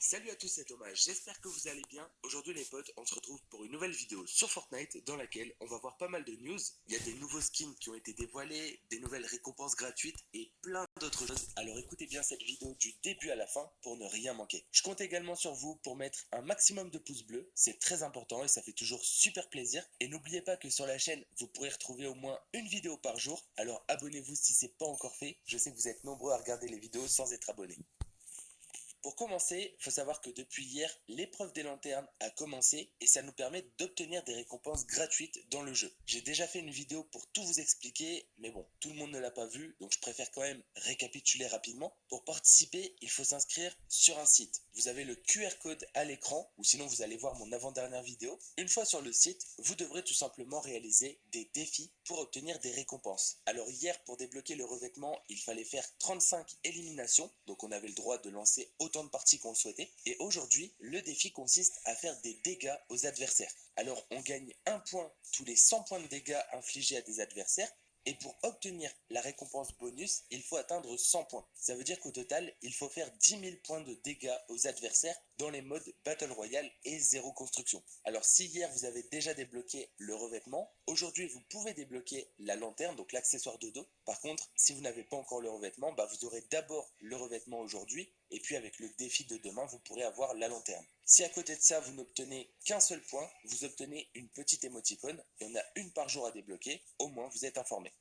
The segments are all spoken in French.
Salut à tous, c'est Thomas, j'espère que vous allez bien. Aujourd'hui les potes, on se retrouve pour une nouvelle vidéo sur Fortnite dans laquelle on va voir pas mal de news. Il y a des nouveaux skins qui ont été dévoilés, des nouvelles récompenses gratuites et plein d'autres choses. Alors écoutez bien cette vidéo du début à la fin pour ne rien manquer. Je compte également sur vous pour mettre un maximum de pouces bleus, c'est très important et ça fait toujours super plaisir. Et n'oubliez pas que sur la chaîne, vous pourrez retrouver au moins une vidéo par jour. Alors abonnez-vous si c'est pas encore fait, je sais que vous êtes nombreux à regarder les vidéos sans être abonnés. Pour commencer, il faut savoir que depuis hier, l'épreuve des lanternes a commencé et ça nous permet d'obtenir des récompenses gratuites dans le jeu. J'ai déjà fait une vidéo pour tout vous expliquer, mais bon, tout le monde ne l'a pas vu, donc je préfère quand même récapituler rapidement. Pour participer, il faut s'inscrire sur un site. Vous avez le QR code à l'écran, ou sinon vous allez voir mon avant-dernière vidéo. Une fois sur le site, vous devrez tout simplement réaliser des défis pour obtenir des récompenses. Alors hier, pour débloquer le revêtement, il fallait faire 35 éliminations, donc on avait le droit de lancer autant de parties qu'on le souhaitait. Et aujourd'hui, le défi consiste à faire des dégâts aux adversaires. Alors on gagne 1 point tous les 100 points de dégâts infligés à des adversaires. Et pour obtenir la récompense bonus, il faut atteindre 100 points. Ça veut dire qu'au total, il faut faire 10 000 points de dégâts aux adversaires dans les modes Battle Royale et zéro construction. Alors si hier vous avez déjà débloqué le revêtement, aujourd'hui vous pouvez débloquer la lanterne, donc l'accessoire de dos. Par contre, si vous n'avez pas encore le revêtement, vous aurez d'abord le revêtement aujourd'hui, et puis avec le défi de demain, vous pourrez avoir la lanterne. Si à côté de ça, vous n'obtenez qu'un seul point, vous obtenez une petite émoticône, et on a une par jour à débloquer, au moins vous êtes informé.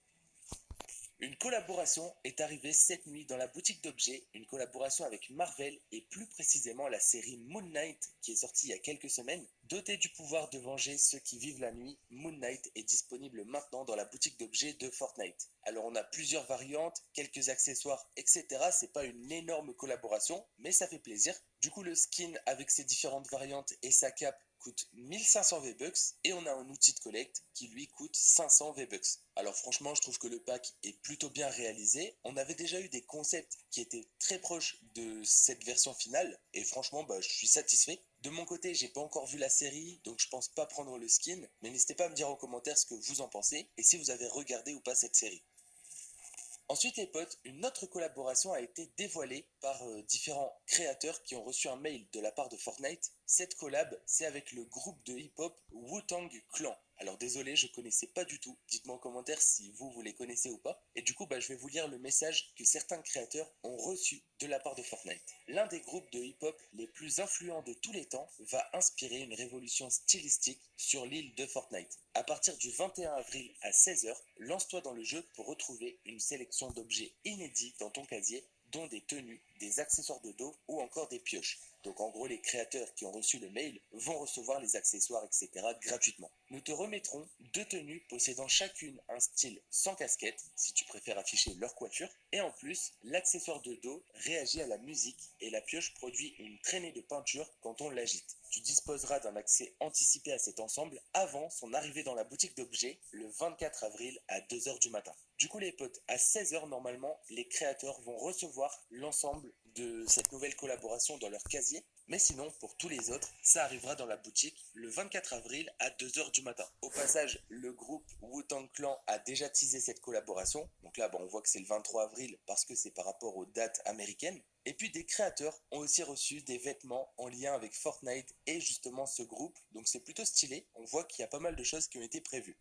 Une collaboration est arrivée cette nuit dans la boutique d'objets, une collaboration avec Marvel et plus précisément la série Moon Knight qui est sortie il y a quelques semaines. Dotée du pouvoir de venger ceux qui vivent la nuit, Moon Knight est disponible maintenant dans la boutique d'objets de Fortnite. Alors on a plusieurs variantes, quelques accessoires, etc. C'est pas une énorme collaboration, mais ça fait plaisir. Du coup le skin avec ses différentes variantes et sa cape coûte 1500 V-Bucks et on a un outil de collecte qui lui coûte 500 V-Bucks. Alors franchement je trouve que le pack est plutôt bien réalisé. On avait déjà eu des concepts qui étaient très proches de cette version finale et franchement je suis satisfait. De mon côté j'ai pas encore vu la série donc je pense pas prendre le skin, mais n'hésitez pas à me dire en commentaire ce que vous en pensez et si vous avez regardé ou pas cette série. Ensuite les potes, une autre collaboration a été dévoilée par différents créateurs qui ont reçu un mail de la part de Fortnite. Cette collab, c'est avec le groupe de hip-hop Wu-Tang Clan. Alors désolé, je connaissais pas du tout. Dites-moi en commentaire si vous les connaissez ou pas. Et du coup, je vais vous lire le message que certains créateurs ont reçu de la part de Fortnite. L'un des groupes de hip-hop les plus influents de tous les temps va inspirer une révolution stylistique sur l'île de Fortnite. À partir du 21 avril à 16 h, lance-toi dans le jeu pour retrouver une sélection d'objets inédits dans ton casier, dont des tenues, des accessoires de dos ou encore des pioches. Donc en gros, les créateurs qui ont reçu le mail vont recevoir les accessoires, etc. gratuitement. Nous te remettrons 2 tenues possédant chacune un style sans casquette, si tu préfères afficher leur coiffure. Et en plus, l'accessoire de dos réagit à la musique et la pioche produit une traînée de peinture quand on l'agite. Tu disposeras d'un accès anticipé à cet ensemble avant son arrivée dans la boutique d'objets le 24 avril à 2 h du matin. Du coup les potes, à 16 h normalement, les créateurs vont recevoir l'ensemble de cette nouvelle collaboration dans leur casier. Mais sinon, pour tous les autres, ça arrivera dans la boutique le 24 avril à 2 h du matin. Au passage, le groupe Wu-Tang Clan a déjà teasé cette collaboration. Donc là, on voit que c'est le 23 avril parce que c'est par rapport aux dates américaines. Et puis des créateurs ont aussi reçu des vêtements en lien avec Fortnite et justement ce groupe. Donc c'est plutôt stylé. On voit qu'il y a pas mal de choses qui ont été prévues.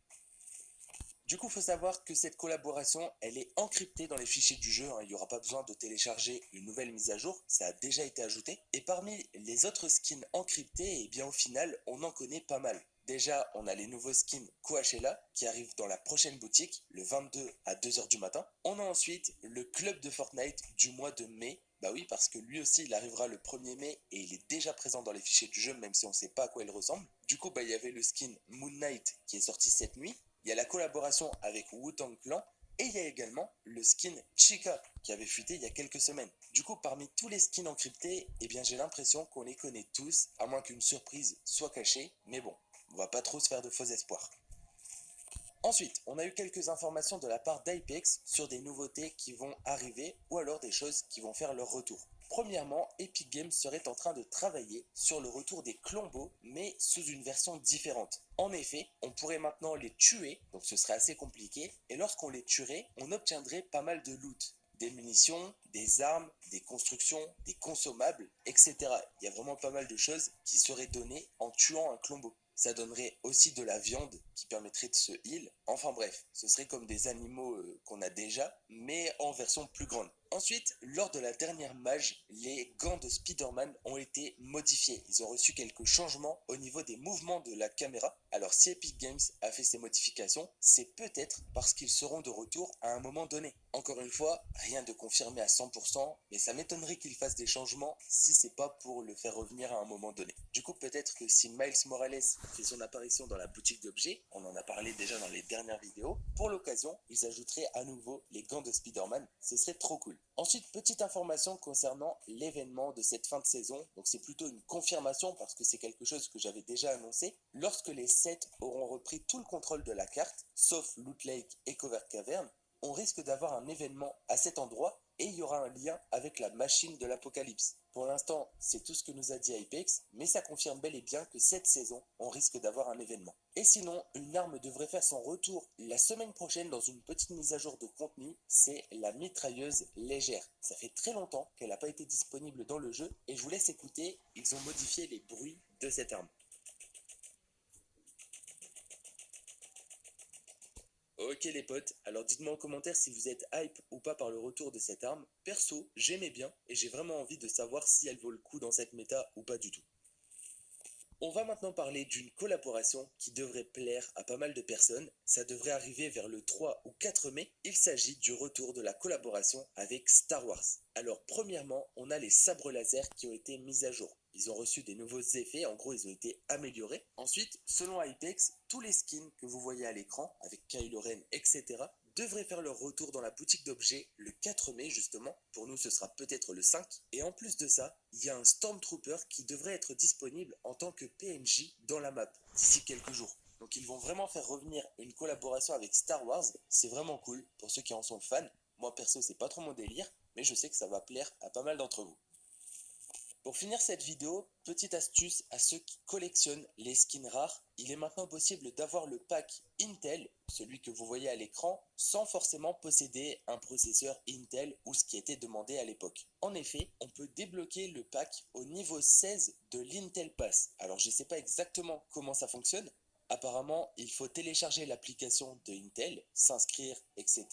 Du coup, il faut savoir que cette collaboration, elle est encryptée dans les fichiers du jeu. Il n'y aura pas besoin de télécharger une nouvelle mise à jour. Ça a déjà été ajouté. Et parmi les autres skins encryptés, au final, on en connaît pas mal. Déjà, on a les nouveaux skins Coachella qui arrivent dans la prochaine boutique, le 22 à 2 h du matin. On a ensuite le club de Fortnite du mois de mai. Oui, parce que lui aussi, il arrivera le 1er mai et il est déjà présent dans les fichiers du jeu, même si on ne sait pas à quoi il ressemble. Du coup, il y avait le skin Moon Knight qui est sorti cette nuit. Il y a la collaboration avec Wu-Tang Clan et il y a également le skin Chica qui avait fuité il y a quelques semaines. Du coup, parmi tous les skins encryptés, j'ai l'impression qu'on les connaît tous, à moins qu'une surprise soit cachée. Mais bon, on va pas trop se faire de faux espoirs. Ensuite, on a eu quelques informations de la part d'Apex sur des nouveautés qui vont arriver ou alors des choses qui vont faire leur retour. Premièrement, Epic Games serait en train de travailler sur le retour des clombos, mais sous une version différente. En effet, on pourrait maintenant les tuer, donc ce serait assez compliqué, et lorsqu'on les tuerait, on obtiendrait pas mal de loot. des munitions, des armes, des constructions, des consommables, etc. Il y a vraiment pas mal de choses qui seraient données en tuant un Klombo. Ça donnerait aussi de la viande qui permettrait de se heal. Enfin bref, ce serait comme des animaux qu'on a déjà, mais en version plus grande. Ensuite, lors de la dernière mage, les gants de Spider-Man ont été modifiés. Ils ont reçu quelques changements au niveau des mouvements de la caméra. Alors si Epic Games a fait ces modifications, c'est peut-être parce qu'ils seront de retour à un moment donné. Encore une fois, rien de confirmé à 100%, mais ça m'étonnerait qu'ils fassent des changements si c'est pas pour le faire revenir à un moment donné. Du coup, peut-être que si Miles Morales fait son apparition dans la boutique d'objets, on en a parlé déjà dans les dernières vidéos, pour l'occasion, ils ajouteraient à nouveau les gants de Spider-Man. Ce serait trop cool. Ensuite, petite information concernant l'événement de cette fin de saison. Donc c'est plutôt une confirmation parce que c'est quelque chose que j'avais déjà annoncé. Lorsque les 7 auront repris tout le contrôle de la carte, sauf Loot Lake et Covert Cavern, on risque d'avoir un événement à cet endroit et il y aura un lien avec la machine de l'apocalypse. Pour l'instant, c'est tout ce que nous a dit Apex, mais ça confirme bel et bien que cette saison, on risque d'avoir un événement. Et sinon, une arme devrait faire son retour la semaine prochaine dans une petite mise à jour de contenu, c'est la mitrailleuse légère. Ça fait très longtemps qu'elle n'a pas été disponible dans le jeu et je vous laisse écouter, ils ont modifié les bruits de cette arme. Ok les potes, alors dites-moi en commentaire si vous êtes hype ou pas par le retour de cette arme. Perso, j'aimais bien et j'ai vraiment envie de savoir si elle vaut le coup dans cette méta ou pas du tout. On va maintenant parler d'une collaboration qui devrait plaire à pas mal de personnes. Ça devrait arriver vers le 3 ou 4 mai. Il s'agit du retour de la collaboration avec Star Wars. Alors premièrement, on a les sabres laser qui ont été mis à jour. Ils ont reçu des nouveaux effets, en gros ils ont été améliorés. Ensuite, selon Apex, tous les skins que vous voyez à l'écran, avec Kylo Ren, etc., devraient faire leur retour dans la boutique d'objets le 4 mai justement. Pour nous ce sera peut-être le 5. Et en plus de ça, il y a un Stormtrooper qui devrait être disponible en tant que PNJ dans la map d'ici quelques jours. Donc ils vont vraiment faire revenir une collaboration avec Star Wars. C'est vraiment cool pour ceux qui en sont fans. Moi perso c'est pas trop mon délire, mais je sais que ça va plaire à pas mal d'entre vous. Pour finir cette vidéo, petite astuce à ceux qui collectionnent les skins rares, il est maintenant possible d'avoir le pack Intel, celui que vous voyez à l'écran, sans forcément posséder un processeur Intel ou ce qui était demandé à l'époque. En effet, on peut débloquer le pack au niveau 16 de l'Intel Pass. Alors je ne sais pas exactement comment ça fonctionne. Apparemment, il faut télécharger l'application de Intel, s'inscrire, etc.,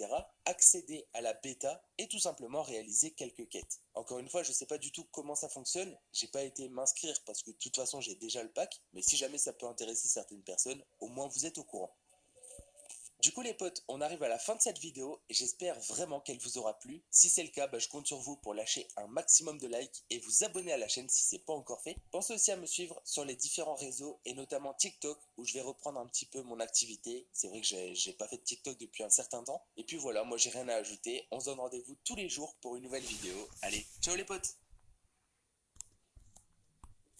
accéder à la bêta et tout simplement réaliser quelques quêtes. Encore une fois, je ne sais pas du tout comment ça fonctionne, j'ai pas été m'inscrire parce que de toute façon j'ai déjà le pack, mais si jamais ça peut intéresser certaines personnes, au moins vous êtes au courant. Du coup les potes, on arrive à la fin de cette vidéo et j'espère vraiment qu'elle vous aura plu. Si c'est le cas, je compte sur vous pour lâcher un maximum de likes et vous abonner à la chaîne si ce n'est pas encore fait. Pensez aussi à me suivre sur les différents réseaux et notamment TikTok où je vais reprendre un petit peu mon activité. C'est vrai que j'ai pas fait de TikTok depuis un certain temps. Et puis voilà, moi j'ai rien à ajouter. On se donne rendez-vous tous les jours pour une nouvelle vidéo. Allez, ciao les potes!